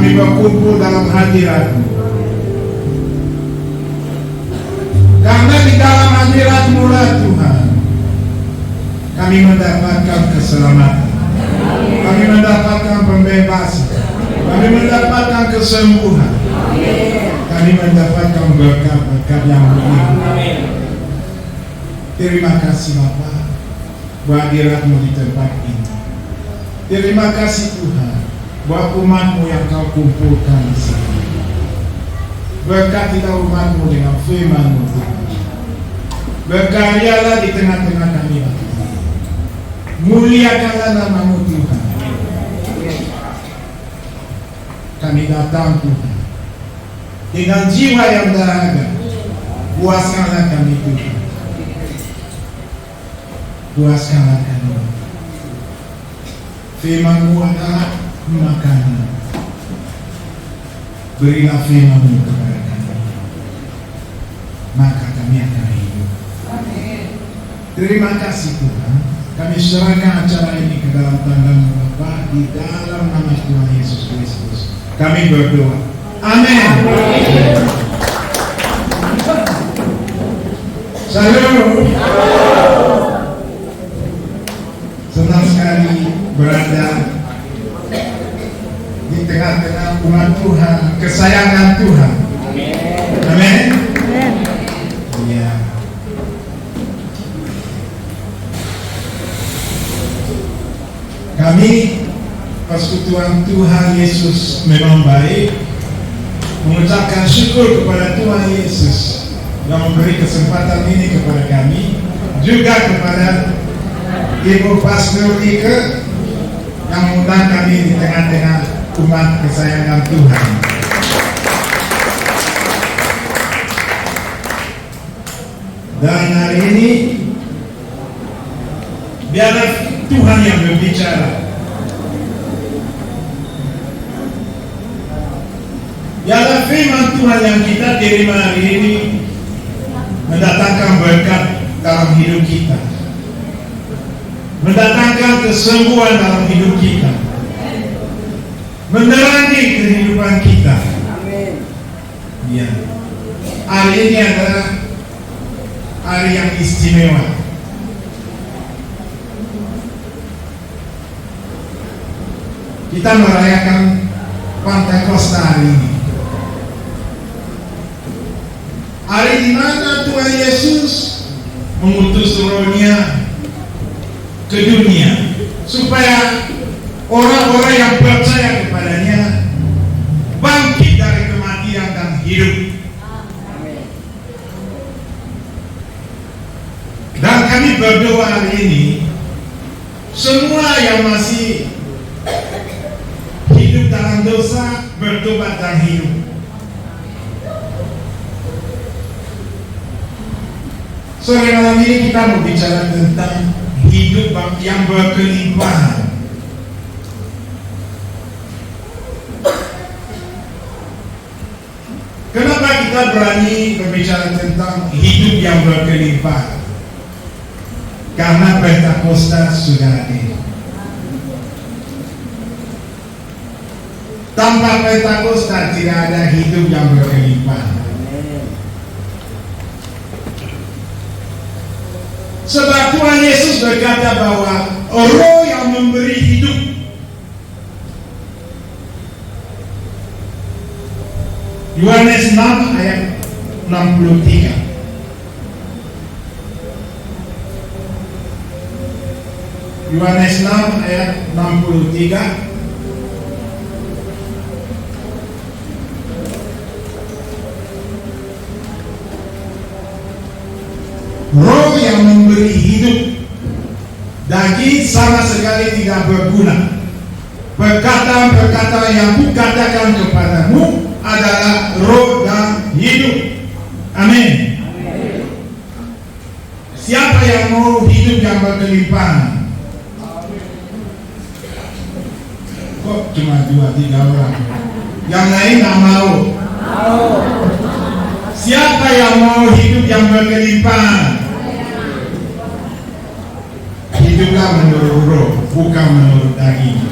kami berkumpul dalam hadirat-Mu. Karena di dalam hadirat-Mu lah Tuhan, kami mendapatkan keselamatan, kami mendapatkan pembebasan, kami mendapatkan kesembuhan, kami mendapatkan berkat-berkat yang berlimpah. Terima kasih Bapa buat hadirat-Mu di tempat ini. Terima kasih Tuhan buat umat-Mu yang Kau kumpulkan di sini. Berkatilah umat-Mu dengan firman-Mu Tuhan. Berkaryalah di tengah-tengah kami Tuhan. Muliakanlah nama-Mu Tuhan. Kami datang Tuhan dengan jiwa yang dahaga. Puaskanlah kami Tuhan. Puaskanlah kami. Firman-Mu adalah makanan. Berilah firman-Mu kepada kami, maka kami akan hidup. Terima kasih Tuhan. Kami serahkan acara ini ke dalam tangan-Mu Bapa, di dalam nama Tuhan Yesus Kristus kami berdoa. Amin. Salam. Senang sekali berada di tengah-tengah umat Tuhan, kesayangan Tuhan. Amin. Ya. Kami persekutuan Tuhan Yesus memang baik, mengucapkan syukur kepada Tuhan Yesus yang memberi kesempatan ini kepada kami, juga kepada Ibu Pastor Ike yang mengundang kami di tengah-tengah umat kesayangan Tuhan. Dan hari ini biarlah Tuhan yang berbicara. Biarlah firman Tuhan yang kita terima hari ini mendatangkan berkat dalam hidup kita, mendatangkan kesembuhan dalam hidup kita, menerangi kehidupan kita. Ya. Hari ini adalah hari yang istimewa. Kita merayakan Pentakosta hari ini. Hari di mana Tuhan Yesus mengutus Roh-Nya ke dunia supaya orang-orang yang percaya kepadanya bangkit dari kematian dan hidup. Dan kami berdoa hari ini, semua yang masih hidup dalam dosa bertobat dan hidup. Sore malam ini kita mau bicara tentang hidup yang berkelimpahan. Kenapa kita berani berbicara tentang hidup yang berkelimpahan? Karena Pentakosta sudah hadir. Tanpa Pentakosta tidak ada hidup yang berkelimpahan. Sebab Tuhan Yesus berkata bahwa Roh yang memberi hidup. Yohanes 6 ayat 63. Yohanes 6 ayat 63. Roh yang memberi hidup, daging sama sekali tidak berguna. Perkataan-perkataan yang kukatakan kepadamu adalah roh dan hidup. Amin. Siapa yang mau hidup yang berkelimpahan? Kok cuma 2-3 orang? Yang lain tak mau. Siapa yang mau hidup yang berkelimpahan? Hiduplah menurut roh, bukan menurut daging.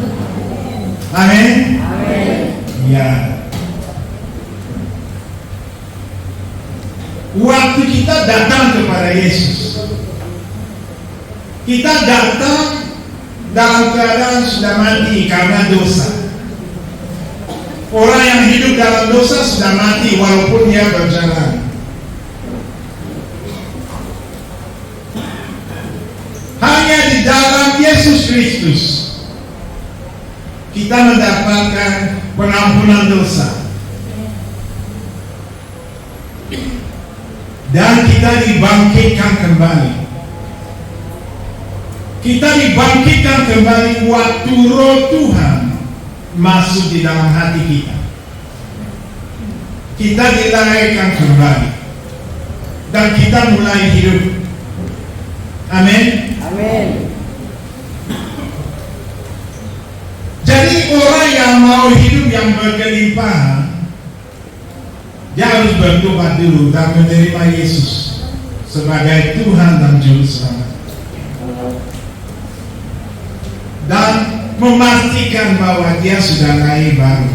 Amin. Ya. Waktu kita datang kepada Yesus, kita datang dalam keadaan sudah mati karena dosa. Orang yang hidup dalam dosa sudah mati walaupun dia berjalan. Hanya di dalam Yesus Kristus kita mendapatkan pengampunan dosa. Dan kita dibangkitkan kembali. Kita dibangkitkan kembali waktu Roh Tuhan masuk di dalam hati kita. Kita dilahirkan kembali. Dan kita mulai hidup. Amin. Amin. Jadi orang yang mau hidup yang berkelimpahan, dia harus bertobat dulu dan menerima Yesus sebagai Tuhan dan Juru Selamat. Dan memastikan bahwa dia sudah lahir baru.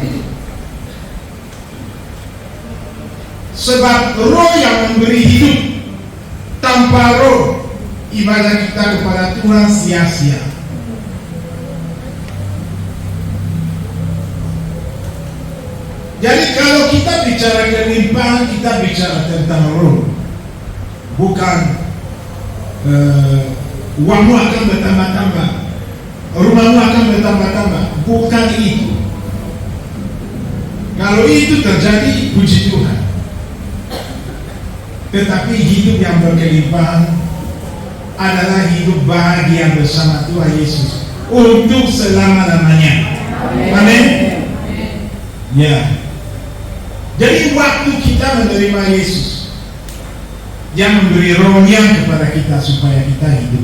Sebab Roh yang memberi hidup, tanpa Roh ibadah kita kepada Tuhan sia-sia. Jadi kalau kita bicara kelimpahan, kita bicara tentang Roh, bukan uangmu akan bertambah-tambah, rumahmu akan bertambah-tambah, bukan itu. Kalau itu terjadi, puji Tuhan. Tetapi hidup yang berkelimpahan adalah hidup bahagia bersama Tuhan Yesus untuk selama-lamanya. Amin. Ya. Jadi waktu kita menerima Yesus, Dia memberi Roh-Nya kepada kita supaya kita hidup.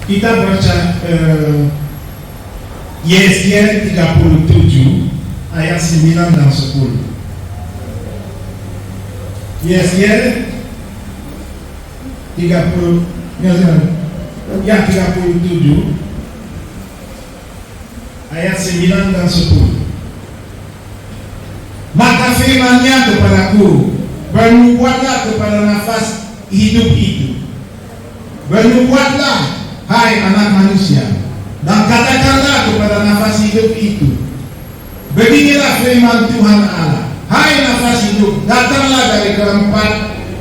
Kita baca Yesaya 37 ayat 9 dan 10. Yesaya 37 ayat 9 dan 10. Maka firman-Nya kepadaku, bernubuatlah kepada nafas hidup itu. Bernubuatlah, hai anak manusia, dan katakanlah kepada nafas hidup itu, beginilah firman Tuhan Allah, hai nafas hidup, datanglah dari keempat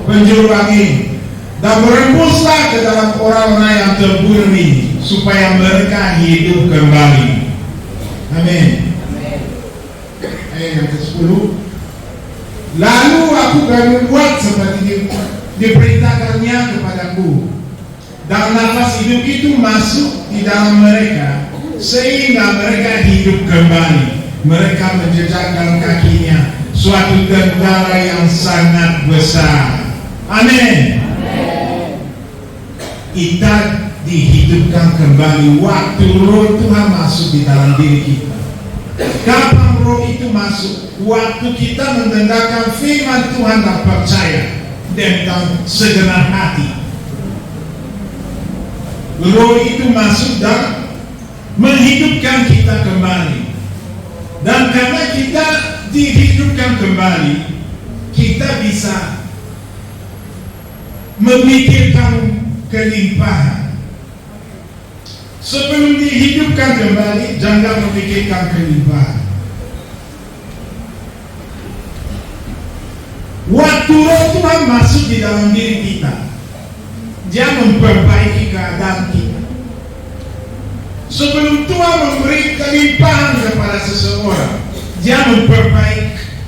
penjuru angin, dan berembuslah ke dalam orang-orang yang terbunuh ini, supaya mereka hidup kembali. Amin. Ayat yang ke-10. Lalu aku berbuat seperti diperintahkannya kepadaku, dan nafas hidup itu masuk di dalam mereka, sehingga mereka hidup kembali. Mereka menjejakkan kakinya suatu tentara yang sangat besar. Amin. Kita dihidupkan kembali waktu Roh Tuhan masuk di dalam diri kita. Kapan Roh itu masuk? Waktu kita mendengarkan firman Tuhan dan percaya dengan segenap hati. Roh itu masuk dan menghidupkan kita kembali. Dan karena kita dihidupkan kembali, kita bisa memikirkan kelimpahan. Sebelum dihidupkan kembali, jangan memikirkan kelimpahan. Waktu Roh Tuhan masuk di dalam diri kita, Dia memperbaiki keadaan kita. Sebelum Tuhan memberi kelimpahan kepada seseorang, Dia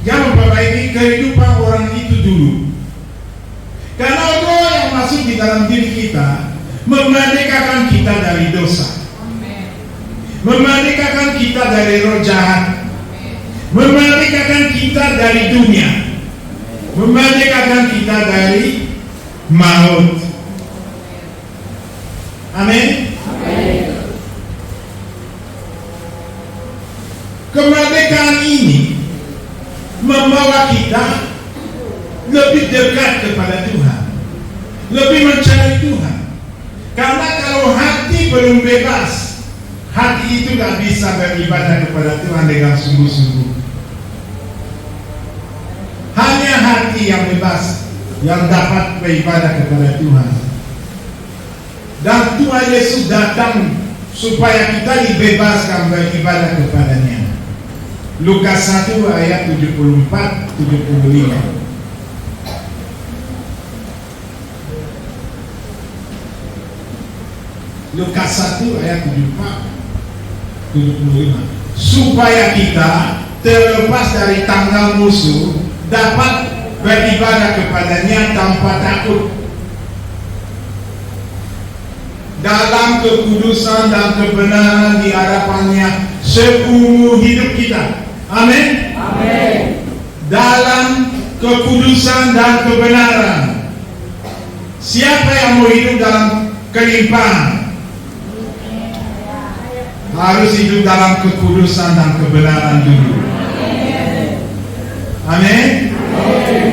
memperbaiki kehidupan orang itu dulu. Karena Roh yang masuk di dalam diri kita memerdekakan kita dari dosa, memerdekakan kita dari roh jahat, memerdekakan kita dari dunia, memerdekakan kita dari maut. Amin. Kemerdekaan ini membawa kita lebih dekat kepada Tuhan, lebih mencari Tuhan. Karena kalau hati belum bebas, Hati itu gak bisa beribadah kepada Tuhan dengan sungguh-sungguh. Hanya hati yang bebas yang dapat beribadah kepada Tuhan. Dan Tuhan Yesus datang supaya kita dibebaskan beribadah kepadanya. Lukas 1 ayat 74-75. Lukas 1 ayat 74-75. Supaya kita terlepas dari tanggal musuh dapat beribadah kepadanya tanpa takut dalam kekudusan dan kebenaran di hadapannya seumur hidup kita. Amin. Amin. Dalam kekudusan dan kebenaran. Siapa yang mau hidup dalam kelimpahan harus hidup dalam kekudusan dan kebenaran dulu. Amin.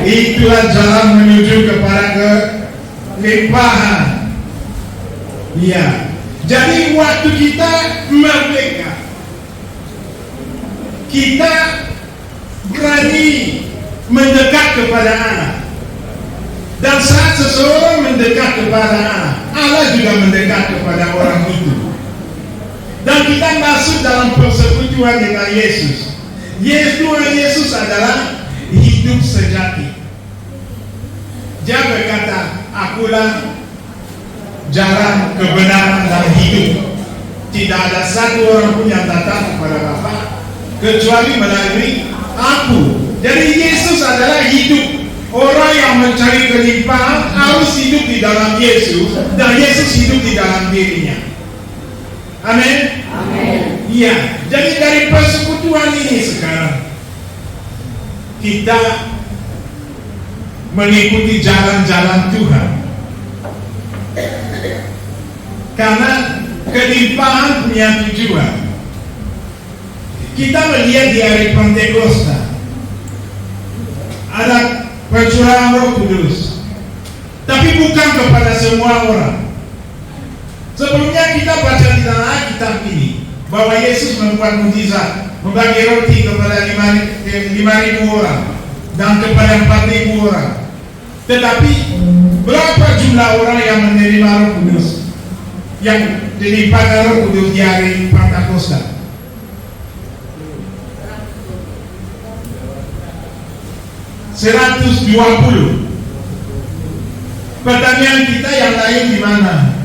Itulah jalan menuju kepada kelimpahan. Iya. Jadi waktu kita merdeka, kita berani mendekat kepada Allah. Dan saat seseorang mendekat kepada Allah, Allah juga mendekat kepada orang itu. Dan kita masuk dalam persekutuan dengan Yesus. Tuhan Yesus adalah hidup sejati. Dia berkata, akulah jalan, kebenaran, dan hidup. Tidak ada satu orang pun yang datang kepada Bapa kecuali melalui aku. Jadi Yesus adalah hidup. Orang yang mencari kelimpahan harus hidup di dalam Yesus, dan Yesus hidup di dalam dirinya. Amin. Amin. Iya. Jadi dari persekutuan ini sekarang kita mengikuti jalan-jalan Tuhan. Karena kelimpahan punya tujuan. Kita melihat di hari Pentakosta ada pencurahan Roh Kudus, tapi bukan kepada semua orang. Sebelumnya kita baca di dalam Alkitab ini bahwa Yesus membuat mukjizat, membagi roti kepada 5.000 orang dan kepada 4.000 orang. Tetapi berapa jumlah orang yang menerima Roh Kudus, yang dilimpahkan Roh Kudus di hari Pentakosta? 120. Pertanyaan kita yang lain di mana?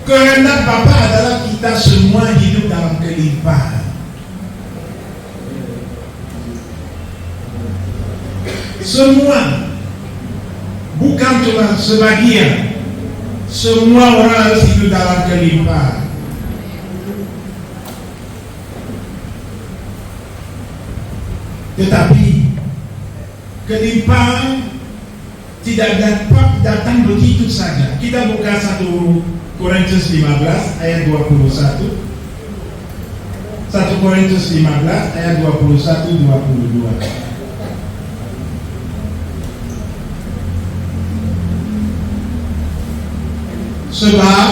Kehendak Bapa adalah kita semua hidup dalam kelimpahan. Semua, bukan cuma sebagian. Semua orang harus hidup dalam kelimpahan. Tetapi kelimpahan tidak dapat datang begitu saja. Kita buka 1 Korintus 15 ayat 21. 1 Korintus 15 ayat 21-22. Sebab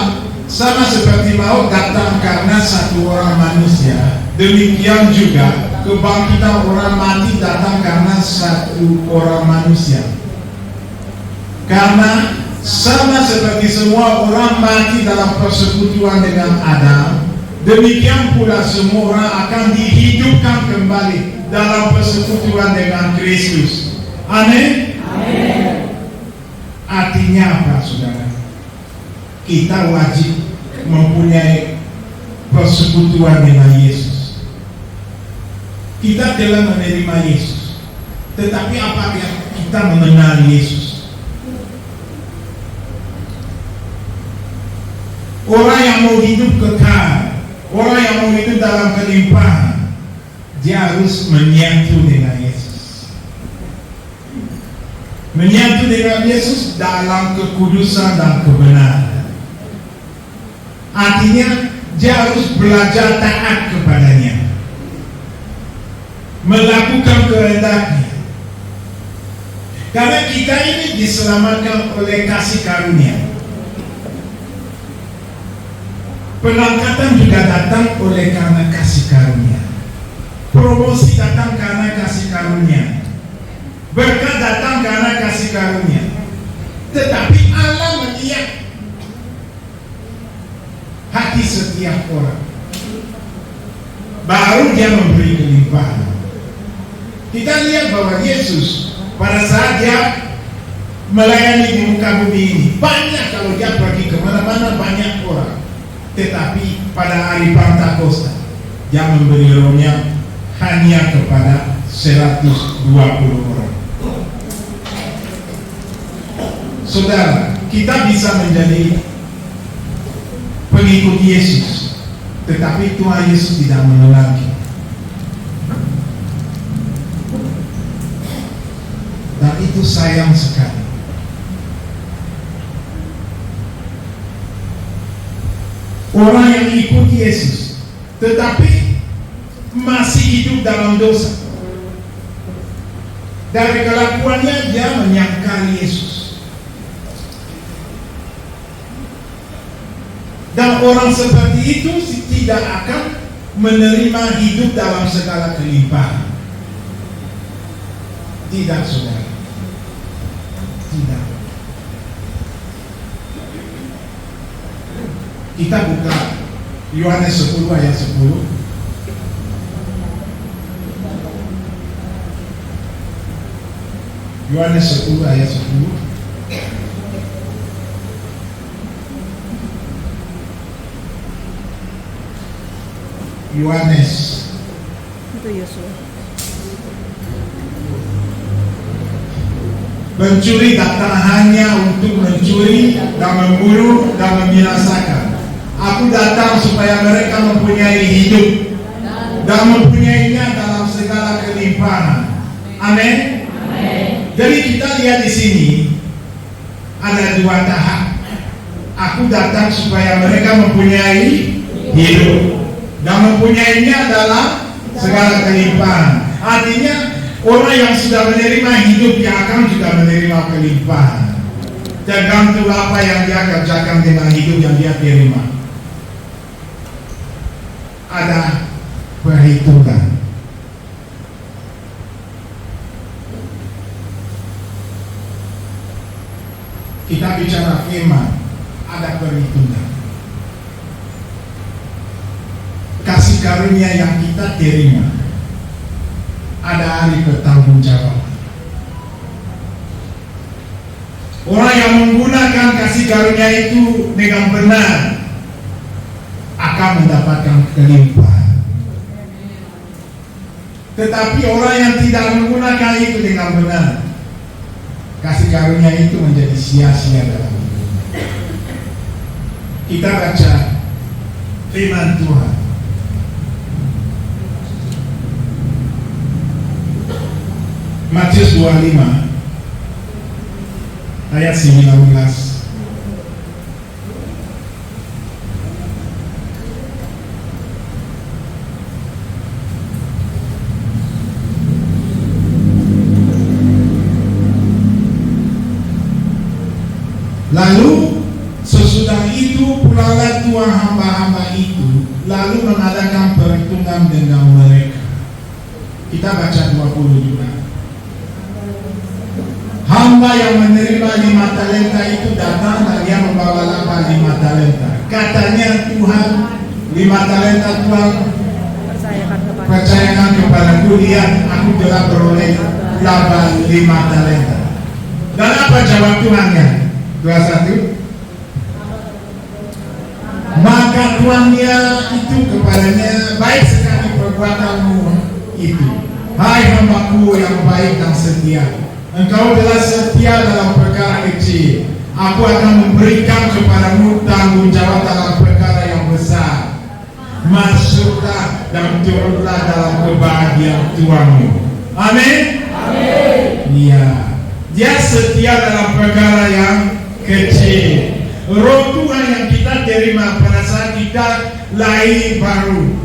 sama seperti maut datang karena satu orang manusia, demikian juga kebangkitan orang mati datang karena satu orang manusia. Karena sama seperti semua orang mati dalam persekutuan dengan Adam, demikian pula semua orang akan dihidupkan kembali dalam persekutuan dengan Kristus. Amin. Amin. Artinya apa, saudara? Kita wajib mempunyai persekutuan dengan Yesus. Kita telah menerima Yesus, tetapi apakah kita mengenal Yesus? Orang yang mau hidup kekal, orang yang mau hidup dalam kelimpahan, dia harus menyatu dengan Yesus. Menyatu dengan Yesus dalam kekudusan dan kebenaran. Artinya dia harus belajar taat kepadanya, melakukan kehendaknya. Karena kita ini diselamatkan oleh kasih karunia. Pengangkatan juga datang oleh karena kasih karunia. Promosi datang karena kasih karunia. Berkat datang karena kasih karunia. Tetapi Allah melihat hati setiap orang, baru dia memberi kelimpahan. Kita lihat bahwa Yesus pada saat dia melayani di muka bumi ini, banyak, kalau dia pergi kemana-mana banyak orang. Tetapi pada hari Pentakosta dia memberi rohnya hanya kepada 120 orang. Saudara, kita bisa menjadi pengikut Yesus, tetapi Tuhan Yesus tidak menolak kita. Dan itu sayang sekali. Orang yang ikut Yesus tetapi masih hidup dalam dosa, dari kelakuannya dia menyangkal Yesus. Dan orang seperti itu tidak akan menerima hidup dalam segala kelimpahan. Tidak, saudara. Tidak. Kita buka Yohanes 10 ayat 10. Yohanes 10 ayat 10. Yohanes Itu Yesus. Pencuri datang hanya untuk mencuri dan membunuh dan membinasakan. Aku datang supaya mereka mempunyai hidup dan mempunyainya dalam segala kelimpahan. Amin. Jadi kita lihat di sini ada dua tahap. Aku datang supaya mereka mempunyai hidup dan mempunyainya dalam segala kelimpahan. Artinya orang yang sudah menerima hidup, dia akan juga menerima kelimpahan. Tergantung apa yang dia kerjakan dengan hidup yang dia terima. Ada perhitungan. Kita bicara firman, ada perhitungan. Kasih karunia yang kita terima, ada hari pertanggungjawaban. Orang yang menggunakan kasih karunia itu dengan benar akan mendapatkan kelimpahan. Tetapi orang yang tidak menggunakan itu dengan benar, kasih karunia itu menjadi sia-sia dalam hidupnya. Kita baca firman Tuhan. Matius 25 ayat 19. Lalu sesudah itu pulanglah tuan hamba-hamba itu lalu mengadakan perhitungan dengan mereka. Kita baca 20 juga. Hamba yang menerima 5 talenta itu datang dan dia membawa laba 5 talenta. Katanya, Tuhan, 5 talenta Tuhan percayakan kepadaku, lihat aku telah beroleh laba 5 talenta. Dan apa jawab Tuhannya? 21. Maka tuannya itu kepadanya, baik sekali perbuatanmu itu, hai hambaku yang baik dan setia. Engkau telah setia dalam perkara kecil, aku akan memberikan kepadamu tanggung jawab dalam perkara yang besar. Masuklah dan turunlah dalam kebahagiaan Tuhanmu. Amin. Iya, dia setia dalam perkara yang kecil. Roh Tuhan yang kita terima pada saat kita lahir baru,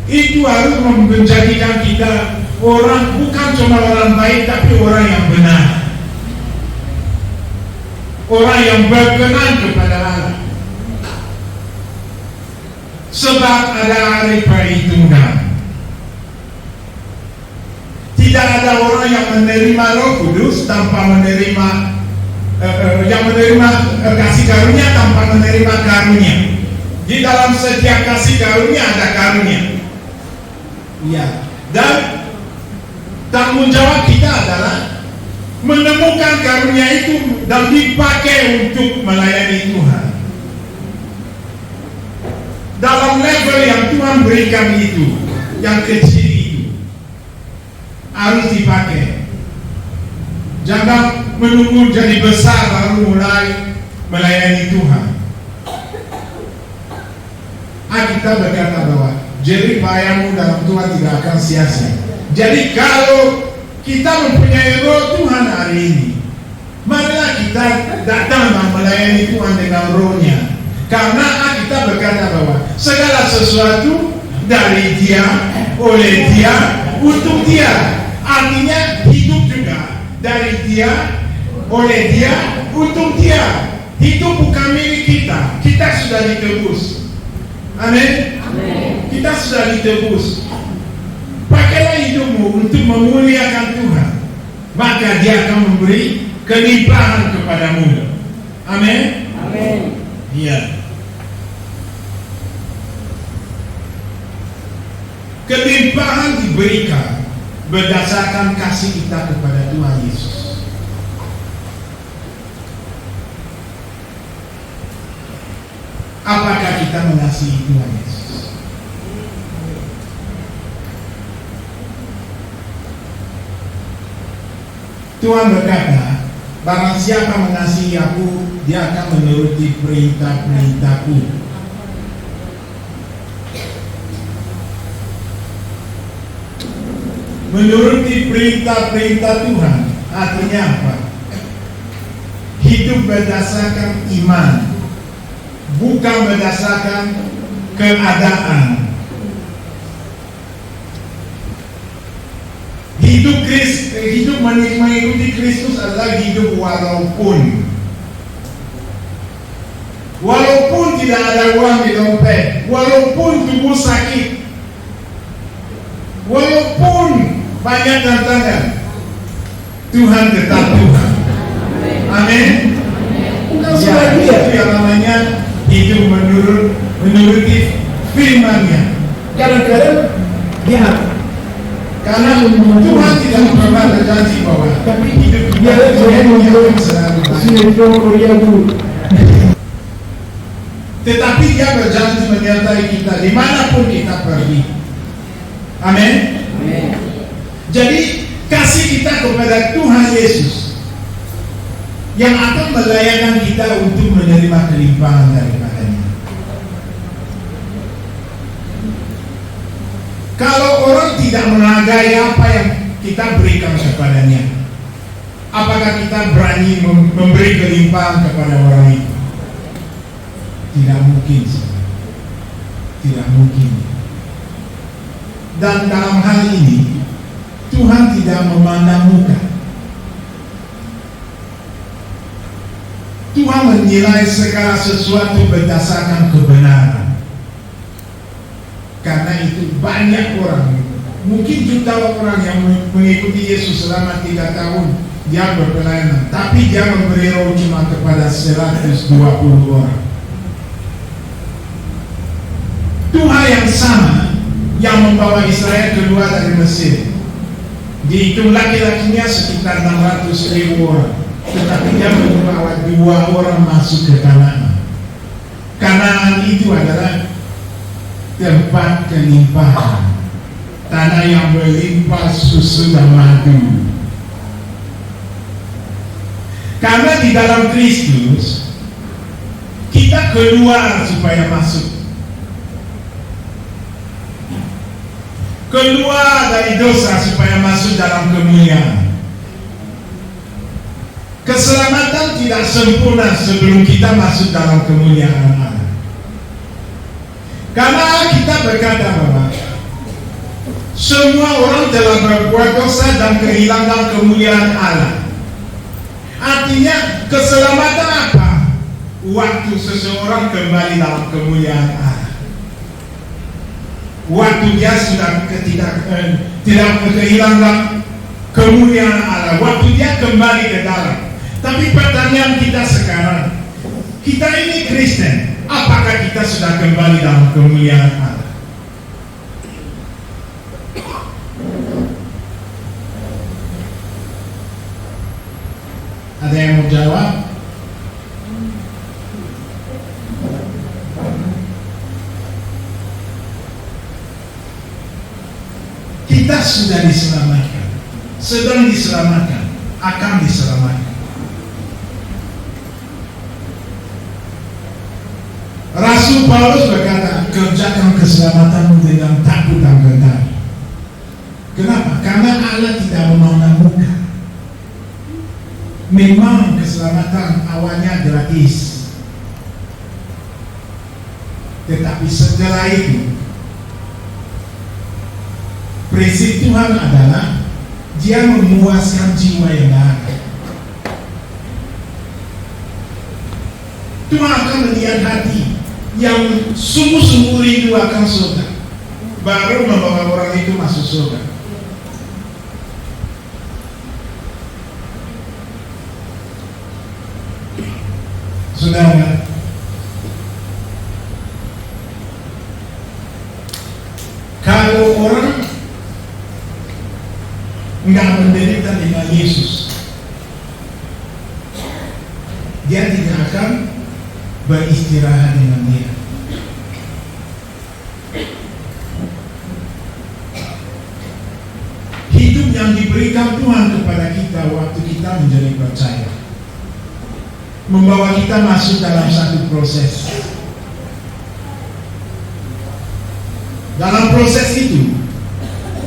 itu harus menjadikan kita orang bukan cuma orang baik, tapi orang yang benar, orang yang berkenan kepada Allah. Sebab ada hari perhitungan. Tidak ada orang yang menerima Roh Kudus tanpa menerima yang menerima kasih karunia tanpa menerima karunia. Di dalam setiap kasih karunia ada karunia. Ya. Dan tanggung jawab kita adalah menemukan karunia itu dan dipakai untuk melayani Tuhan. Dalam level yang Tuhan berikan itu, yang kecil itu, harus dipakai. Jangan menunggu jadi besar baru mulai melayani Tuhan. Kita berkata bahwa jerih payahmu dalam Tuhan tidak akan sia-sia. Jadi kalau kita mempunyai Roh Tuhan hari ini, marilah kita datang dan melayani Tuhan dengan Roh-Nya. Karena kita berkata bahwa segala sesuatu dari Dia, oleh Dia, untuk Dia. Artinya hidup juga dari Dia, oleh Dia, untuk Dia. Hidup bukan milik kita. Kita sudah ditebus. Amin. Kita sudah ditebus. Pakailah hidupmu untuk memuliakan Tuhan, maka Dia akan memberi kelimpahan kepadamu. Amin. Amin. Iya. Kelimpahan diberikan berdasarkan kasih kita kepada Tuhan Yesus. Apakah kita mengasihi Tuhan Yesus? Tuhan berkata, barang siapa mengasihi aku, dia akan menuruti perintah-perintahku. Menuruti perintah-perintah Tuhan artinya apa? Hidup berdasarkan iman, bukan berdasarkan keadaan. Hidup mengikuti Kristus adalah hidup walaupun tidak ada uang di dompet, walaupun tubuh sakit, walaupun banyak tantangan, Tuhan tetap Tuhan. Amin. Bukan sudah itu yang namanya hidup menuruti firman-Nya. Kadang-kadang karena Tuhan tidak pernah berjanji bahwa hidup kita selalu. Tetapi Dia berjanji menyertai kita dimanapun kita pergi. Amin. Jadi kasih kita kepada Tuhan Yesus yang akan melayani kita untuk menerima kelimpahan daripadanya. Kalau orang tidak menghargai apa yang kita berikan kepadanya, apakah kita berani memberi kelimpahan kepada orang itu? Tidak mungkin. Tidak mungkin. Dan dalam hal ini Tuhan tidak memandang muka. Tuhan menilai segala sesuatu berdasarkan kebenaran. Karena itu banyak orang, mungkin juta orang yang mengikuti Yesus selama 3 tahun dia berpelayanan, tapi dia memberi roh cuma kepada 120 orang. Tuhan yang sama yang membawa Israel keluar dari Mesir, dihitung laki-lakinya sekitar 600.000 orang, tetapi dia membawa 2 orang masuk ke Kanaan. Kanaan itu adalah tempat kelimpahan, tanah yang berlimpah susu dan madu. Karena di dalam Kristus kita keluar supaya masuk, keluar dari dosa supaya masuk dalam kemuliaan. Keselamatan tidak sempurna sebelum kita masuk dalam kemuliaan Allah. Karena kita berkata bahwa Semua orang telah berbuat dosa dan kehilangan kemuliaan Allah. Artinya keselamatan apa? Waktu seseorang kembali dalam kemuliaan Allah. Waktu dia sudah tidak kehilangan kemuliaan Allah. Waktu dia kembali ke dalam. Tapi pertanyaan kita sekarang, kita ini Kristen, apakah kita sudah kembali dalam kemuliaan Allah? Ada yang mau jawab? Kita sudah diselamatkan, sedang diselamatkan, akan diselamatkan. Rasul Paulus berkata, kerjakan keselamatanmu dengan takut dan gentar. Kenapa? Karena Allah tidak memandang muka. Memang keselamatan awalnya gratis, tetapi setelah itu prinsip Tuhan adalah Dia memuaskan jiwa yang ada. Tuhan akan melihat hati yang sungguh-sungguh rindu akan surga, baru membawa orang itu masuk surga. Saudara, kalau orang nggak menderita dengan Yesus, dia tidak akan beristirahat dengan Dia. Hidup yang diberikan Tuhan kepada kita waktu kita menjadi percaya membawa kita masuk dalam satu proses. Dalam proses itu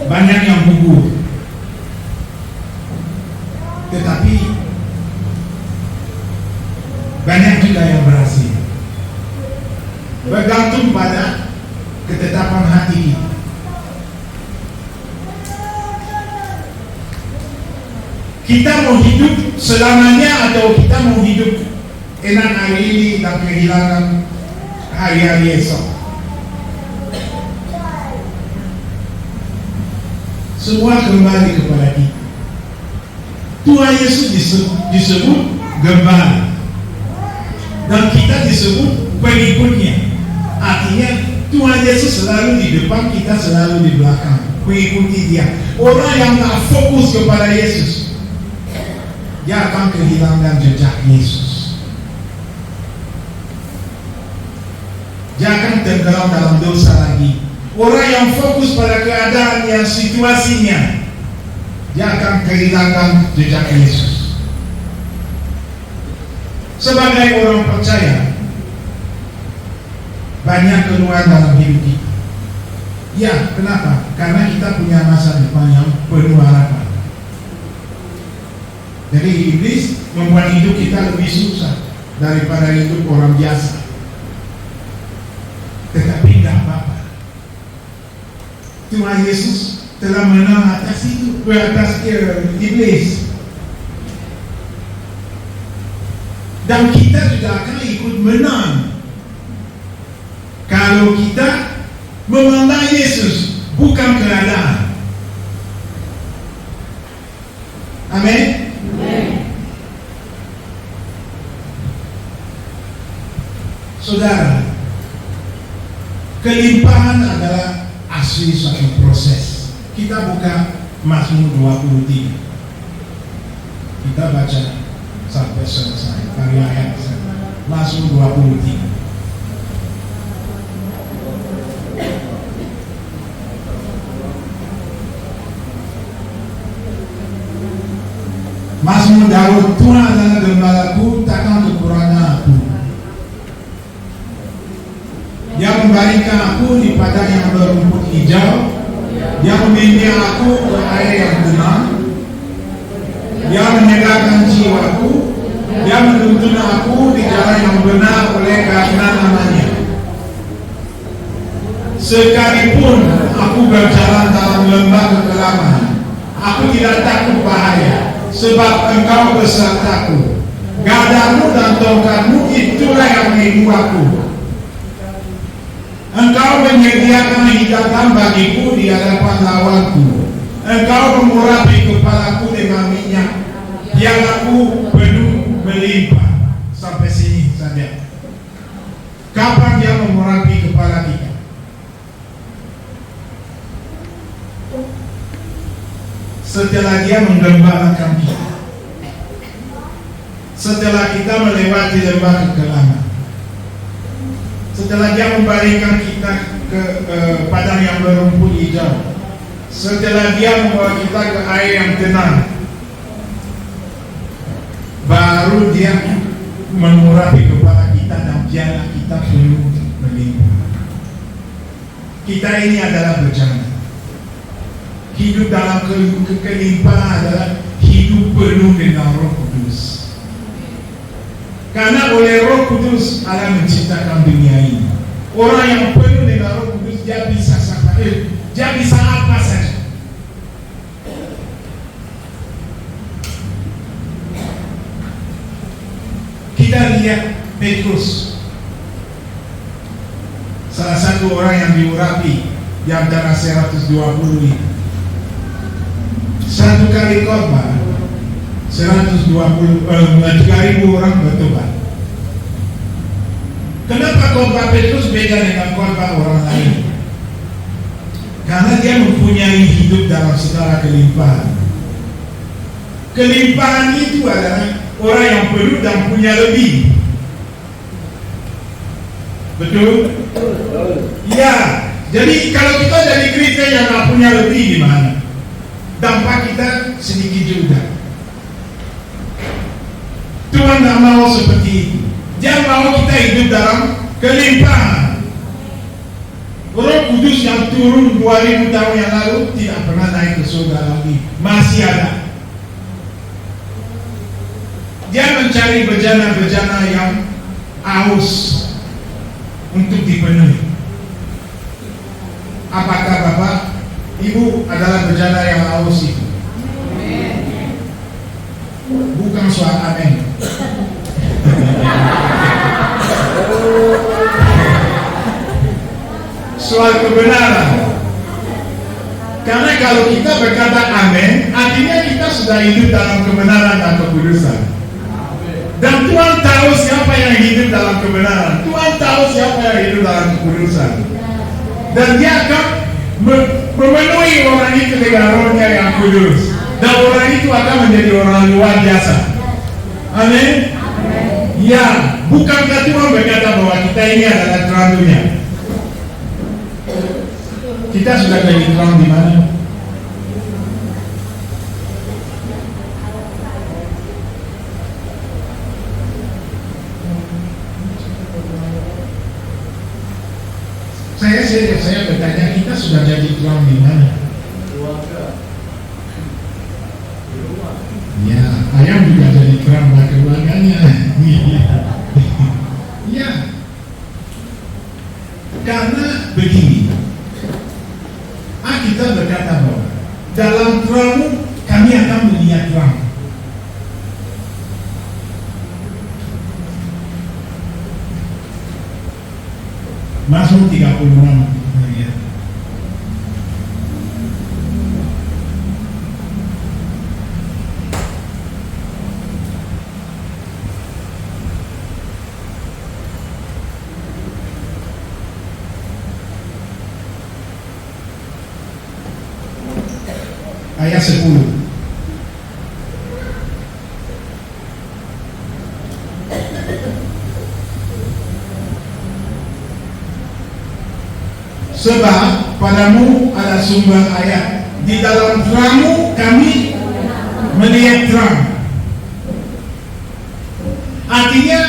banyak yang gugur, tetapi banyak juga yang berhasil. Bergantung pada ketetapan hati kita. Kita mau hidup selamanya atau kita mau hidup enak hari ini dan kehilangan hari-hari esok. Semua kembali kepada kita. Tuhan Yesus disebut gembala dan kita disebut pengikutnya. Artinya Tuhan Yesus selalu di depan, kita selalu di belakang, mengikuti Dia. Orang yang tak fokus kepada Yesus, dia akan kehilangan jejak Yesus. Dia akan tenggelam dalam dosa lagi. Orang yang fokus pada keadaan yang situasinya, dia akan kehilangan jejak Yesus. Sebagai orang percaya, banyak keluhan dalam hidup kita. Ya, kenapa? Karena kita punya masa depan yang penuh harapan. Jadi iblis membuat hidup kita lebih susah daripada hidup orang biasa. Tetapi tidak apa-apa. Tuhan Yesus telah menang atas itu, atas iblis. Dan kita juga akan ikut menang kalau kita memandang Yesus, bukan keadaan. Amin. Saudara, kelimpahan adalah asli suatu proses. Kita buka Mazmur 23. Kita baca sampai selesai dari ayat Mazmur 23. Mazmur Daud, Tuhan adalah gembalaku, takkan kekurangan aku. Dia membaringkan aku di padang yang berumput hijau. Dia membimbing aku ke air yang tenang. Dia menyegarkan jiwaku. Dia menuntun aku di jalan yang benar oleh karena namanya. Sekalipun Aku berjalan dalam lembah kekelaman. Aku tidak takut bahaya, sebab Engkau besertaku. Gadamu dan tongkatmu itulah yang membuatku. Engkau menyediakan hidangan bagiku di hadapan lawanku. Engkau mengurapi kepalaku dengan minyak, pialaku penuh melimpah. Sampai sini saja. Kapan dia mengurapi kepala kita? Setelah dia menggembalakan kita, setelah kita melewati lembah kekelaman, setelah dia membaringkan kita ke padang yang berumput hijau, setelah dia membawa kita ke air yang tenang, baru dia mengurapi kepala kita dan piala kita penuh melimpah. Kita ini adalah bencana. Hidup dalam kelimpahan adalah hidup penuh dengan Roh Kudus. Karena oleh Roh Kudus Allah menciptakan dunia ini. Orang yang penuh dengan Roh Kudus dia bisa dia bisa apa saja. Kita lihat Petrus, salah satu orang yang diurapi di antara 120 ini. Satu kali khotbah 3.000 orang bertobat. Kenapa khotbah Petrus beda dengan khotbah orang lain? Karena dia mempunyai hidup dalam segala kelimpahan. Kelimpahan itu adalah orang yang penuh dan punya lebih. Betul? Ya. Jadi kalau kita jadi Kristen yang tidak punya lebih, di mana? Dampak kita sedikit juga. Tuhan tidak mau seperti itu. Dia mau kita hidup dalam kelimpahan. Roh Kudus yang turun 2000 tahun yang lalu tidak pernah naik ke surga lagi. Masih ada. Dia mencari bejana-bejana yang haus untuk dipenuhi. Apakah Bapak, Ibu adalah bejana yang haus itu? Bukan soal amin. Soal kebenaran. Karena kalau kita berkata amin, artinya kita sudah hidup dalam kebenaran dan kekudusan. Dan Tuhan tahu siapa yang hidup dalam kebenaran. Tuhan tahu siapa yang hidup dalam kekudusan. Dan dia akan memenuhi orang itu dengan Roh-Nya yang kudus. Dan orang itu akan menjadi orang luar biasa. Amin. Ya, bukankah Tuhan berkata bahwa kita ini adalah terang dunia? Kita sudah jadi terang di mana? Saya bertanya, kita sudah jadi terang di mana? Ya, ayam juga jadi terang bagi keluarganya. Ya, karena begini, kita berkata bahwa dalam terangmu kami akan melihat terang. Mazmur 36. Ayat 10. Sebab padamu ada sumber ayat, di dalam terangmu kami melihat terang. Artinya,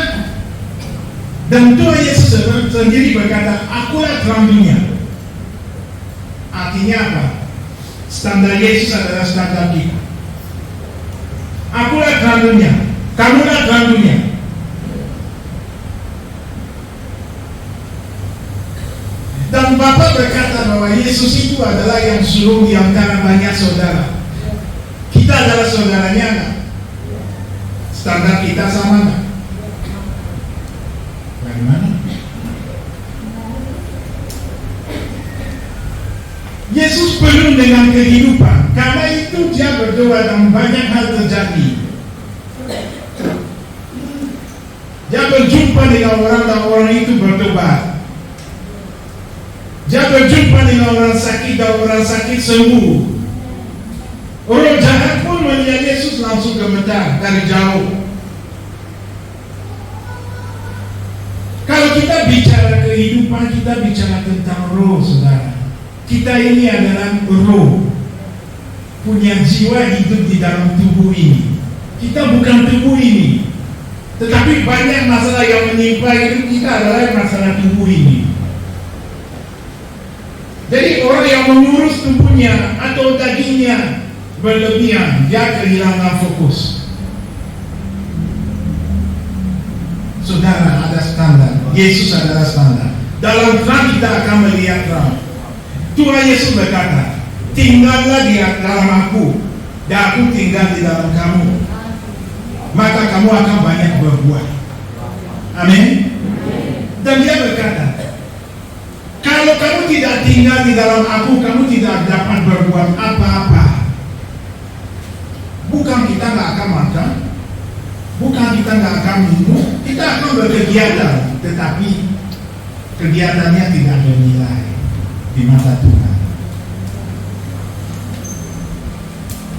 dan Tuhan Yesus sendiri berkata, akulah terang dunia. Artinya apa? Standar Yesus adalah standar kita. Akulah terang dunia, kamulah terang dunia. Dan Yang Bapak berkata bahwa Yesus itu adalah yang suruh di antara banyak saudara. Kita adalah saudaranya nggak? Standar kita sama nggak? Bagaimana? Yesus penuh dengan kehidupan. Karena itu dia berdoa dan banyak hal terjadi. Dia berjumpa dengan orang dan orang itu bertobat. Dia berjumpa dengan orang sakit dan orang sakit sembuh. Orang jahat pun melihat Yesus langsung gemetar dari jauh. Kalau kita bicara kehidupan, kita bicara tentang roh, saudara. Kita ini adalah roh, punya jiwa hidup di dalam tubuh ini. Kita bukan tubuh ini, tetapi banyak masalah yang menimpa hidup kita adalah masalah tubuh ini. Jadi orang yang mengurus tubuhnya atau dagingnya berlebihan, dia kehilangan fokus. Saudara, ada standar. Yesus adalah standar. Dalam terang kita akan melihat terang. Tuhan Yesus berkata, tinggallah di dalam aku, dan aku tinggal di dalam kamu, maka kamu akan banyak berbuah. Amin. Dan dia berkata, kalau kamu tidak tinggal di dalam aku, kamu tidak dapat berbuat apa-apa. Bukan kita nggak akan makan, bukan kita nggak akan minum, kita akan berkegiatan, tetapi kegiatannya tidak bernilai di mata Tuhan.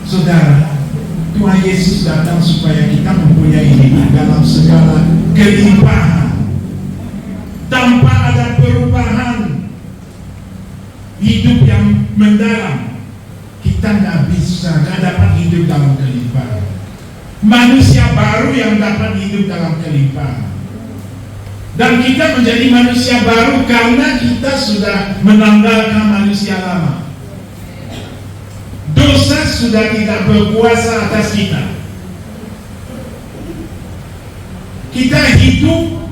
Saudara, Tuhan Yesus datang supaya kita mempunyai hidup dalam segala kelimpahan. Tanpa ada perubahan hidup yang mendalam, kita nggak dapat hidup dalam kelimpahan. Manusia baru yang dapat hidup dalam kelimpahan. Dan kita menjadi manusia baru karena kita sudah menanggalkan manusia lama. Dosa sudah tidak berkuasa atas kita. Kita hidup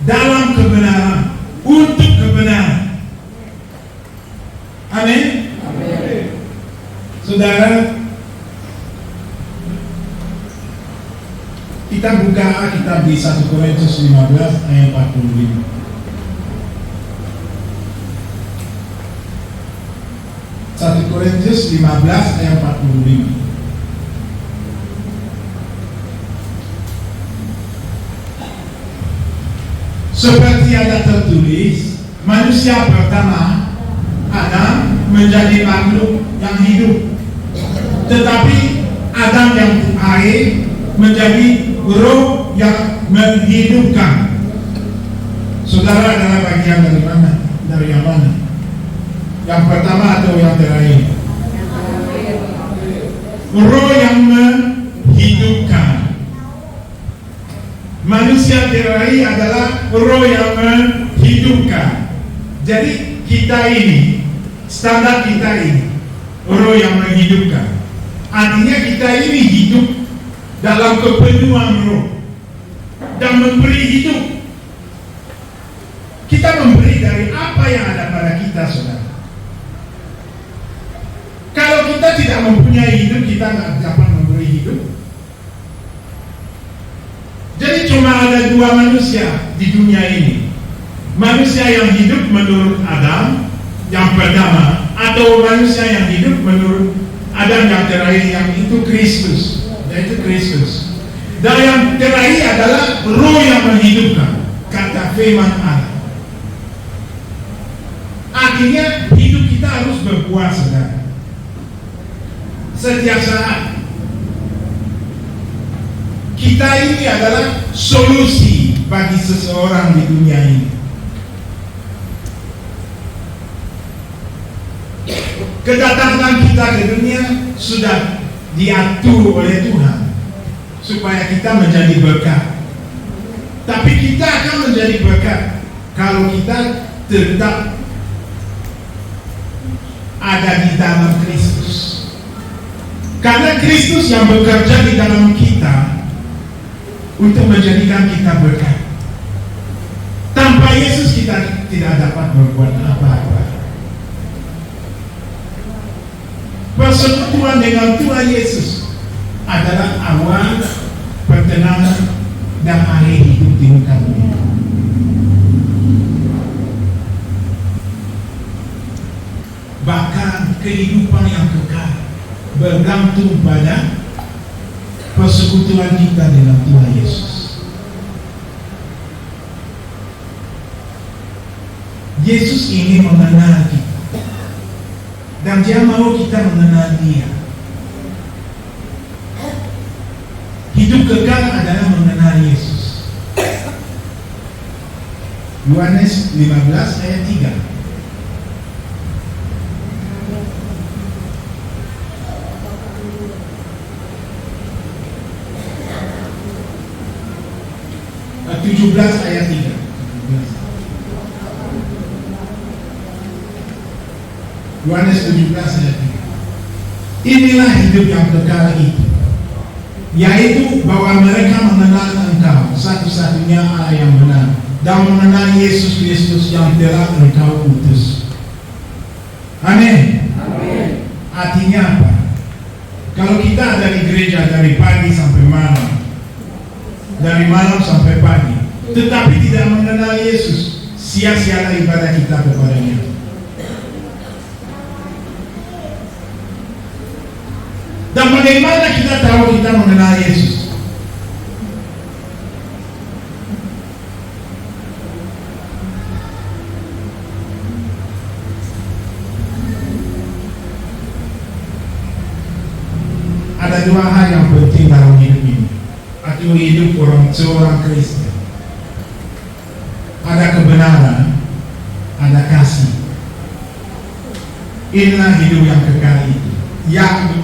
dalam kebenaran, untuk kebenaran. Amin. Saudara, kita buka Alkitab di 1 Korintus 15 ayat 45. 1 Korintus 15 ayat 45. Seperti ada tertulis, manusia pertama Adam menjadi makhluk yang hidup, tetapi Adam yang air menjadi roh yang menghidupkan. Saudara adalah bagian dari mana? Dari yang mana? Yang pertama atau yang terakhir? Roh yang menghidupkan. Manusia terakhir adalah roh yang menghidupkan. Jadi kita ini, standar kita ini, roh yang menghidupkan. Artinya kita ini hidup dalam kepenuhan roh dan memberi hidup. Kita memberi dari apa yang ada pada kita, saudara. Kalau kita tidak mempunyai hidup, kita nggak dapat memberi hidup. Jadi cuma ada dua manusia di dunia ini. Manusia yang hidup menurut Adam yang pertama, atau manusia yang hidup menurut Adam yang terakhir, yang itu Kristus, yaitu Kristus. Dan yang terakhir adalah roh yang menghidupkan, kata firman Allah. Artinya hidup kita harus berbuah, saudara. Setiap saat. Kita ini adalah solusi bagi seseorang di dunia ini. Kedatangan kita ke dunia sudah diatur oleh Tuhan supaya kita menjadi berkat. Tapi kita akan menjadi berkat kalau kita tetap ada di dalam Kristus. Karena Kristus yang bekerja di dalam kita untuk menjadikan kita berkat. Tanpa Yesus kita kita tidak dapat berbuat apa-apa. Persekutuan dengan Tuhan Yesus adalah awal, pertengahan, dan akhir hidup di muka bumi. Bahkan kehidupan yang kekal bergantung pada persekutuan kita dengan Tuhan Yesus. Yesus ingin mengenal kita, dan Dia mau kita mengenal Dia. Hidup kekal adalah mengenal Yesus. Yohanes 15 ayat 3. Ayat 17 ayat 3. Yohanes 17 ayat 3. Inilah hidup yang kekal itu, yaitu bahwa mereka mengenal Engkau satu-satunya Allah yang benar, dan mengenal Yesus Kristus yang telah Engkau utus. Amin. Artinya apa? Kalau kita ada di gereja dari pagi sampai malam, dari malam sampai pagi, tetapi tidak mengenal Yesus, sia-sialah ibadah kita kepadanya. Dan bagaimana kita tahu kita mengenal Yesus? Ada dua hal yang penting dalam hidup ini, atau hidup seorang Kristen. Ada kebenaran, ada kasih. Inilah hidup yang kekal itu,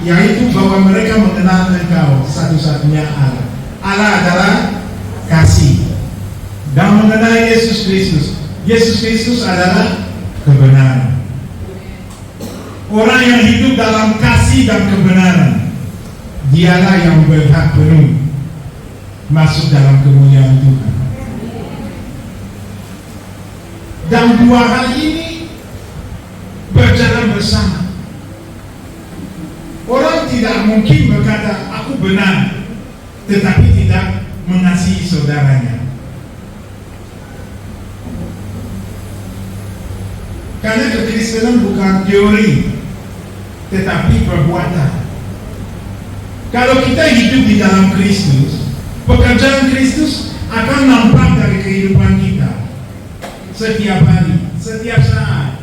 yaitu bahwa mereka mengenal Engkau satu-satunya Allah. Allah adalah kasih, dan mengenal Yesus Kristus. Yesus Kristus adalah kebenaran. Orang yang hidup dalam kasih dan kebenaran, dialah yang berhak penuh masuk dalam kemuliaan Tuhan. Dan dua hal ini berjalan bersama. Orang tidak mungkin berkata, aku benar, tetapi tidak mengasihi saudaranya. Karena kekristenan bukan teori, tetapi perbuatan. Kalau kita hidup di dalam Kristus, pekerjaan Kristus akan nampak dari kehidupan kita setiap hari, setiap saat.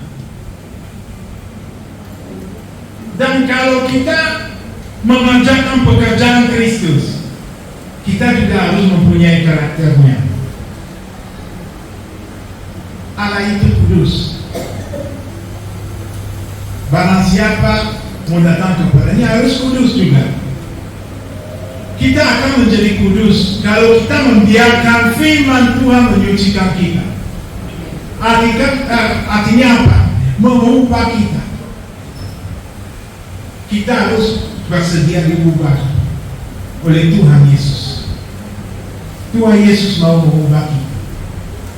Dan kalau kita mengerjakan pekerjaan Kristus, kita juga harus mempunyai karakternya. Allah itu kudus. Barang siapa mau datang kepadanya harus kudus juga. Kita akan menjadi kudus kalau kita membiarkan firman Tuhan menyucikan kita. Artinya apa? Mengubah kita. Kita harus bersedia diubah oleh Tuhan Yesus. Tuhan Yesus mau mengubah kita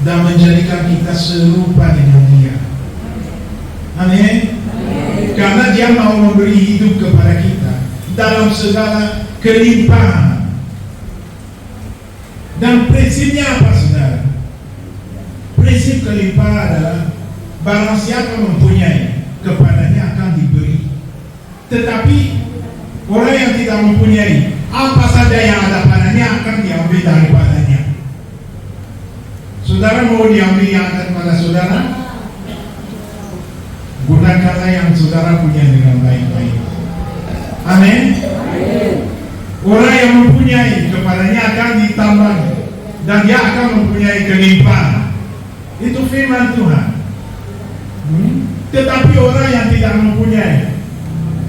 dan menjadikan kita serupa dengan Dia. Amin. Karena Dia mau memberi hidup kepada kita dalam segala kelimpahan. Dan prinsipnya apa, saudara? Prinsip kelimpahan adalah barang siapa mempunyai, kepadanya akan diberi. Tetapi orang yang tidak mempunyai, apa saja yang ada padanya akan diambil daripadanya. Saudara mau diambil yang ada pada saudara? Gunakanlah yang saudara punya dengan baik-baik. Amin. Orang yang mempunyai, kepadanya akan ditambah, dan dia akan mempunyai kelimpahan. Itu firman Tuhan. Tetapi orang yang tidak mempunyai,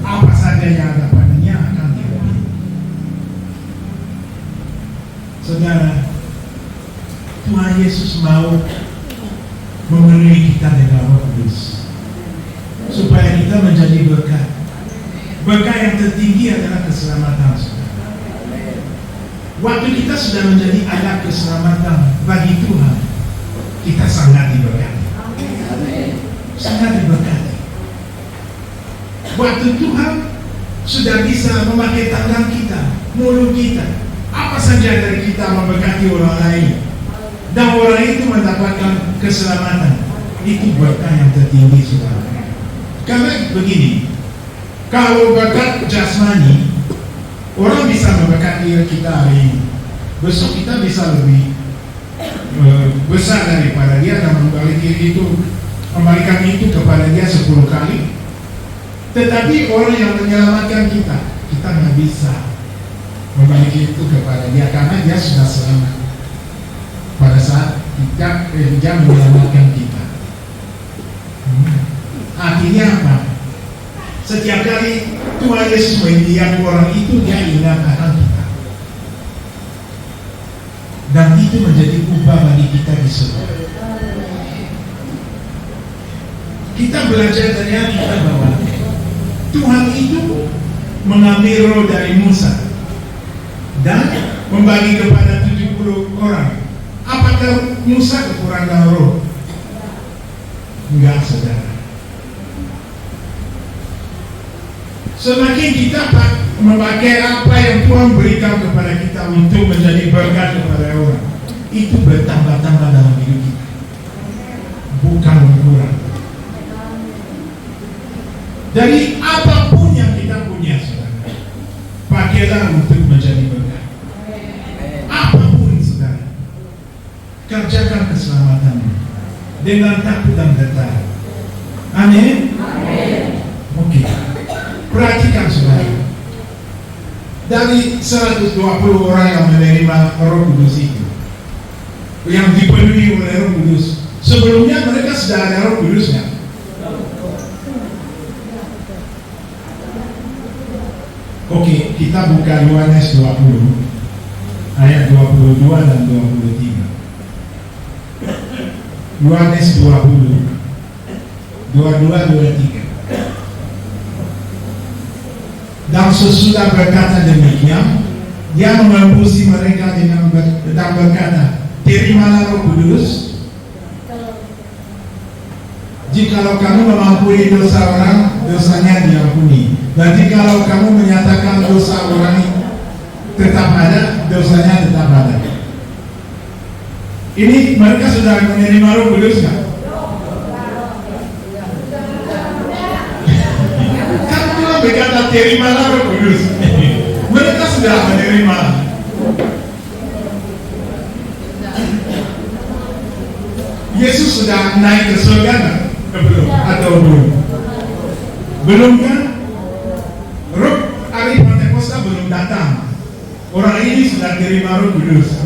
apa saja yang ada padanya akan diambil. Saudara, Tuhan Yesus mau memenuhi kita dengan Roh Kudus supaya kita menjadi berkat. Berkat yang tertinggi adalah keselamatan, saudara. Waktu kita sudah menjadi alat keselamatan bagi Tuhan, kita sangat diberkati. sangat diberkati. Waktu Tuhan sudah bisa memakai tangan kita, mulut kita, apa saja dari kita memberkati orang lain, dan orang itu mendapatkan keselamatan. Itu berkah yang tertinggi, saudara. Karena begini, kalau berkat jasmani, orang bisa memberkati kita hari ini, besok kita bisa lebih besar daripada dia dan membalikan itu kepada dia 10 kali. Tetapi orang yang menyelamatkan kita nggak bisa membalikan itu kepada dia karena dia sudah selamat pada saat dia menyelamatkan kita. Artinya apa? Setiap kali Tuhan Yesus melihat orang itu, dia ingat akan kita. Dan itu menjadi ubah bagi kita di surga. Kita belajar dari Alkitab bahwa Tuhan itu mengambil roh dari Musa dan membagi kepada 70 orang. Apakah Musa kekurangan roh? Enggak, saudara. Semakin kita memakai apa yang Tuhan berikan kepada kita untuk menjadi berkat kepada orang, itu bertambah-tambah dalam hidup kita, bukan berkurang. Dari apapun yang kita punya, saudara, pakailah untuk menjadi berkat. Apapun, saudara, kerjakan keselamatanmu dengan takut dan getar. Amin. Oke. Perhatikan, saudara. Dari 120 orang yang menerima Roh Kudus itu, yang dipenuhi oleh Roh Kudus, sebelumnya mereka sudah ada Roh Kudusnya. Oke, kita buka Yohanes 20 ayat 22 dan 23. Yohanes 20 22-23. Dan sesudah berkata demikian, dia mengembusi mereka dengan berkata, terimalah Roh Kudus. Jikalau kamu mengampuni dosa orang, dosanya diampuni. Dan jikalau kamu menyatakan dosa orang tetap ada, dosanya tetap ada. Ini mereka sudah menerima Roh Kudus kan? Kan Tuhan berkata terimalah Roh Kudus. Mereka sudah menerima. Yesus sudah naik ke surga kan? Belum atau belum? Belum kan? Roh hari Pentakosta belum datang. Orang ini sudah terima Roh Kudus.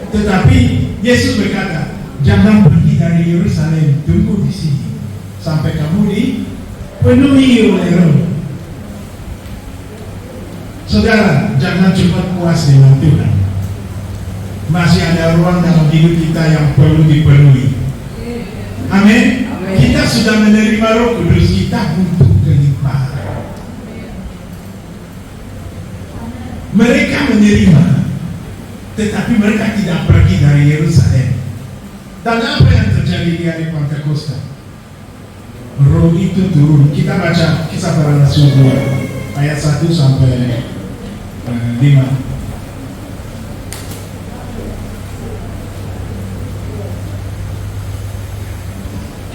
Tetapi Yesus berkata, jangan pergi dari Yerusalem, tunggu di sini sampai kamu dipenuhi oleh Roh. Saudara, jangan cepat puas dengan Tuhan. Masih ada ruang dalam hidup kita yang perlu dipenuhi. Amin. Kita sudah menerima Roh Kudus kita untuk kelimpahan. Mereka menerima, tetapi mereka tidak pergi dari Yerusalem. Dan apa yang terjadi di hari Pentakosta? Roh itu turun. Kita baca Kisah Para Rasul 2 ayat 1 sampai 5.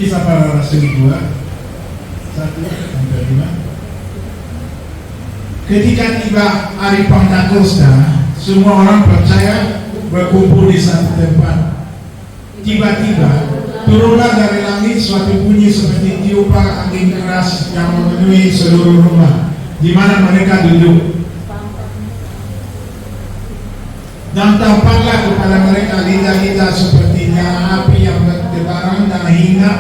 Kisah Para Rasul 2 1 sampai 5. Ketika tiba hari Pentakosta, semua orang percaya berkumpul di satu tempat. Tiba-tiba turunlah dari langit suatu bunyi seperti tiupan angin keras yang memenuhi seluruh rumah di mana mereka duduk. Dan tampaklah kepada mereka lidah-lidah seperti nyala api yang bertebaran dan hinggap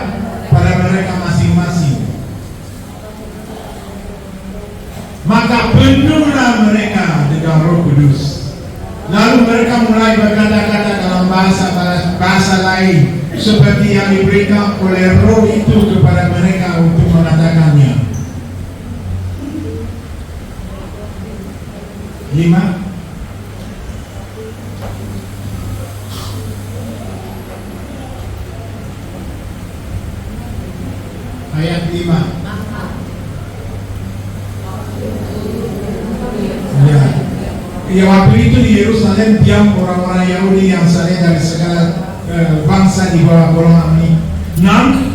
pada mereka masing-masing. Maka penuhlah mereka dengan Roh Kudus. Lalu mereka mulai berkata-kata dalam bahasa lain seperti yang diberikan oleh Roh itu kepada mereka untuk mengatakannya. 5. ayat 5. Ya. Ya, waktu itu di Yerusalem diam orang-orang Yahudi yang asalnya dari segala bangsa di bawah golongan ini. 6.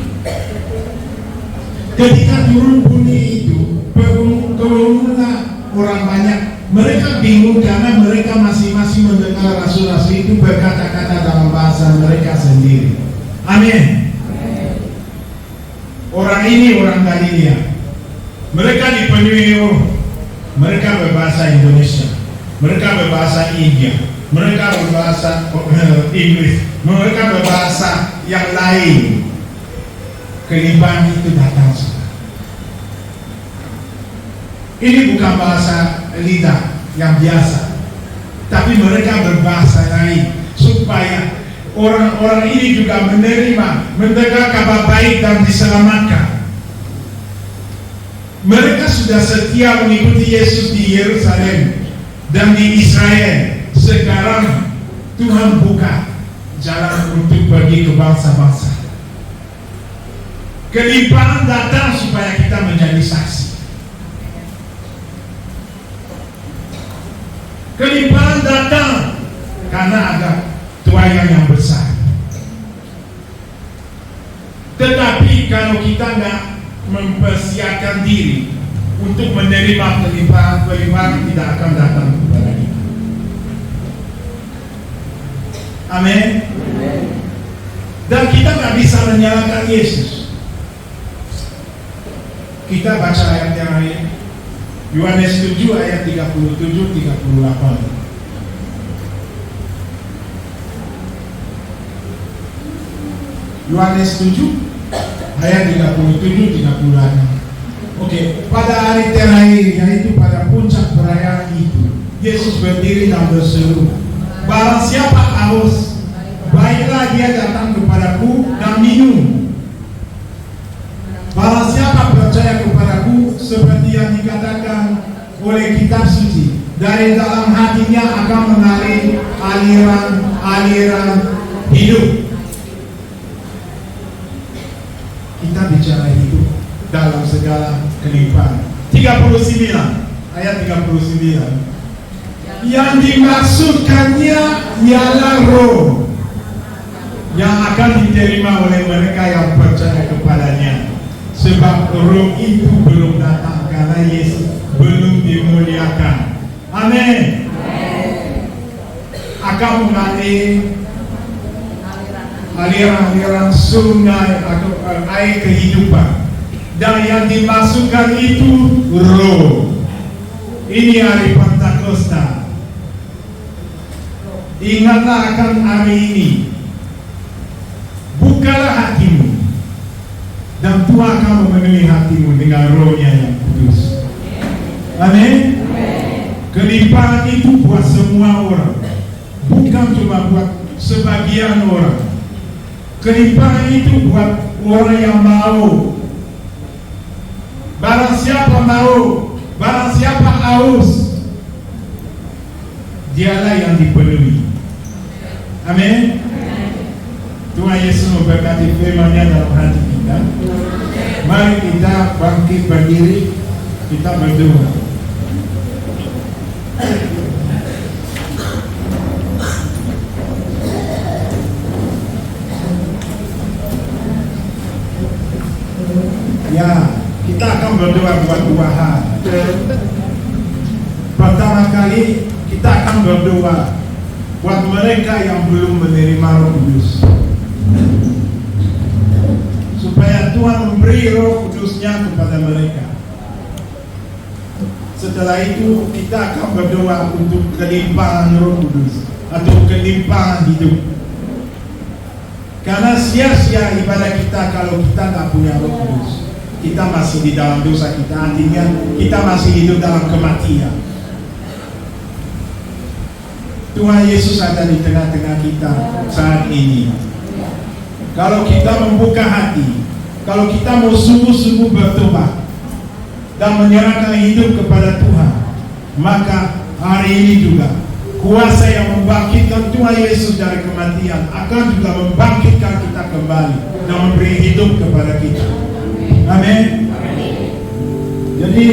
Ketika turun bunyi itu, berkerumunlah orang banyak. Mereka bingung karena mereka masing-masing mendengar rasul-rasul itu berkata-kata dalam bahasa mereka sendiri. Amin. Orang ini orang Galilea. Mereka dipenuhi mereka berbahasa Indonesia, mereka berbahasa India, mereka berbahasa Inggris, mereka berbahasa yang lain. Kelimpahan itu datang. Ini bukan bahasa lidah yang biasa, tapi mereka berbahasa lain supaya orang-orang ini juga menerima, mendengar kabar baik dan diselamatkan. Mereka sudah setia mengikuti Yesus di Yerusalem dan di Israel. Sekarang Tuhan buka jalan untuk pergi ke bangsa-bangsa. Kelimpahan datang supaya kita menjadi saksi. Kelimpahan datang karena ada tuayan yang besar. Tetapi kalau kita nggak mempersiapkan diri untuk menerima kelimpahan tidak akan datang kepada kita. Amin. Dan kita nggak bisa menyalahkan Yesus. Kita baca ayat yang lain. Yohanes 7 ayat 37-38. Yohanes 7 ayat 37-38. Oke, pada hari terakhir, yaitu pada puncak perayaan itu, Yesus berdiri dan berseru, "Barang siapa haus, baiklah dia datang kepadaku dan minum. Barang siapa percaya kepadaku, seperti yang dikatakan oleh kitab suci, dari dalam hatinya akan mengalir aliran hidup." Kita bicara hidup dalam segala kelimpahan. 39 ayat 39. Yang dimaksudkannya ialah roh yang akan diterima oleh mereka yang percaya kepadanya. Sebab roh itu belum datang karena Yesus belum dimuliakan. Amin. Akan mengalir aliran sungai atau air kehidupan. Dan yang dimasukkan itu roh. Ini hari Pentakosta. Ingatlah akan hari ini. Bukalah hatimu, dan Tuhan akan memenuhi hatimu dengan rohnya yang kudus. Amin. Kelimpahan itu buat semua orang, bukan cuma buat sebagian orang. Kelimpahan itu buat orang yang mau. Barang siapa mau, barang siapa haus, dialah yang dipenuhi. Amin. Tuhan Yesus memberkati firman-Nya dalam hati kita. Mari kita bangkit berdiri, kita berdoa. Ya, kita akan berdoa buat dua hal. Pertama kali kita akan berdoa buat mereka yang belum menerima Roh Kudus, supaya Tuhan memberi Roh Kudus-Nya kepada mereka. Setelah itu kita akan berdoa untuk kelimpahan Roh Kudus atau kelimpahan hidup. Karena sia-sia ibadah kita kalau kita tak punya Roh Kudus. Kita masih di dalam dosa kita, artinya kita masih hidup dalam kematian. Tuhan Yesus ada di tengah-tengah kita saat ini. Kalau kita membuka hati, kalau kita mau sungguh-sungguh bertobat dan menyerahkan hidup kepada Tuhan, maka hari ini juga kuasa yang membangkitkan Tuhan Yesus dari kematian akan juga membangkitkan kita kembali dan memberi hidup kepada kita. Amin. Jadi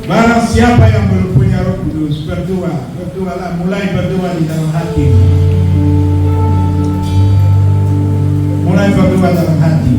barang siapa yang belum punya Roh Kudus, berdoalah, mulai berdoa di dalam hati. Mulai berdoa dalam hati.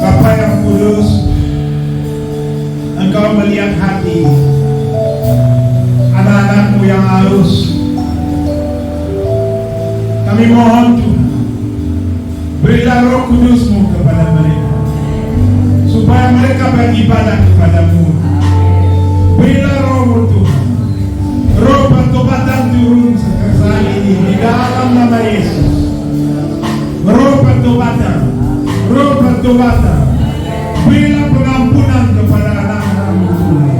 Bapa yang kudus, Engkau melihat hati anak-anakmu yang halus. Kami mohon Tuhan, berilah Roh Kudus-Mu kepada mereka, supaya mereka beribadah kepadamu. Berilah Roh-Mu Tuhan, Roh pertobatan turun saat ini di dalam nama Yesus. Roh pertobatan, Roh pertobatan. Berilah pengampunan kepada anak-anakmu Tuhan.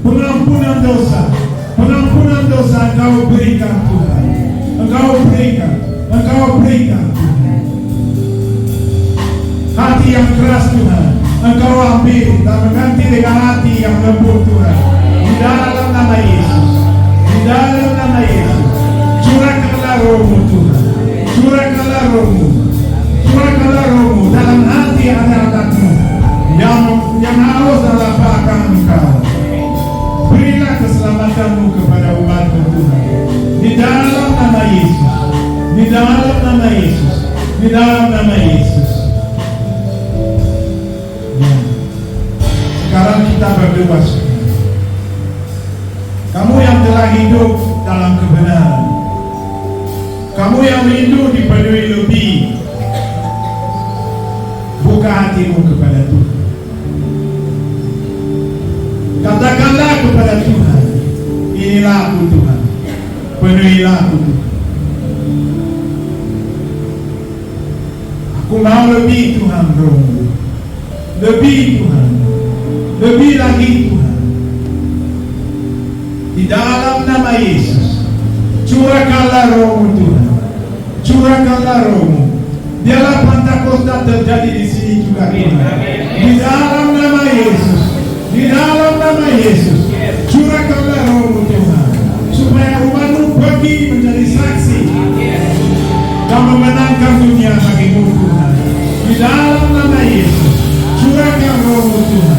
Pengampunan dosa. Pengampunan dosa Engkau berikan Tuhan. Engkau berikan Tuhan. Hati yang keras Tuhan, Engkau ambil dan mengganti dengan hati yang lembut Tuhan. Di dalam nama Yesus. Di dalam nama Yesus. Curahkanlah Roh-Mu Tuhan. Curahkanlah Roh-Mu. Curahkanlah Roh-Mu dalam hati anak-anakmu yang haus dan lapar akan Engkau. Berilah keselamatan-Mu kepada umat-Mu Tuhan. Di dalam nama Yesus. Di dalam nama Yesus. Di dalam nama Yesus. Ya. Sekarang kita berdoa. Kamu yang telah hidup dalam kebenaran, kamu yang rindu dipenuhi lebih, buka hatimu kepada Tuhan. Katakanlah kepada Tuhan, inilah aku Tuhan, penuhilah aku Tuhan. Aku mau lebih Tuhan, Roh-Mu. Lebih Tuhan, lebih lagi Tuhan. Di dalam nama Yesus, curahkanlah Roh-Mu Tuhan. Curahkanlah Roh-Mu. Biarlah Pentakosta terjadi di sini juga Tuhan. Di dalam nama Yesus. Di dalam nama Yesus. Curahkanlah Roh-Mu Tuhan. Supaya umat-Mu pergi menjadi saksi dan memenangkan dunia bagimu Tuhan. Di dalam nama Yesus. Curahkan Roh-Mu Tuhan.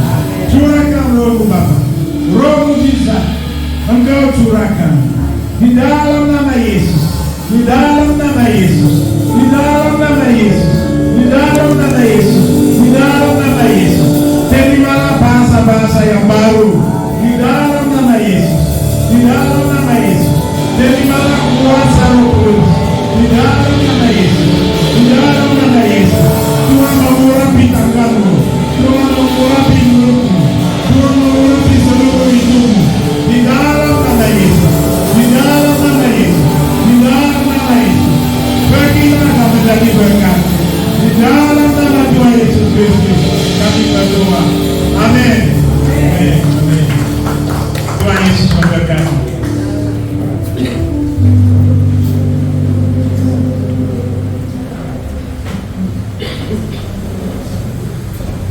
Curahkan Roh-Mu Bapa. Roh mujizat Engkau curahkan. Di dalam nama Yesus. Di dalam nama Yesus.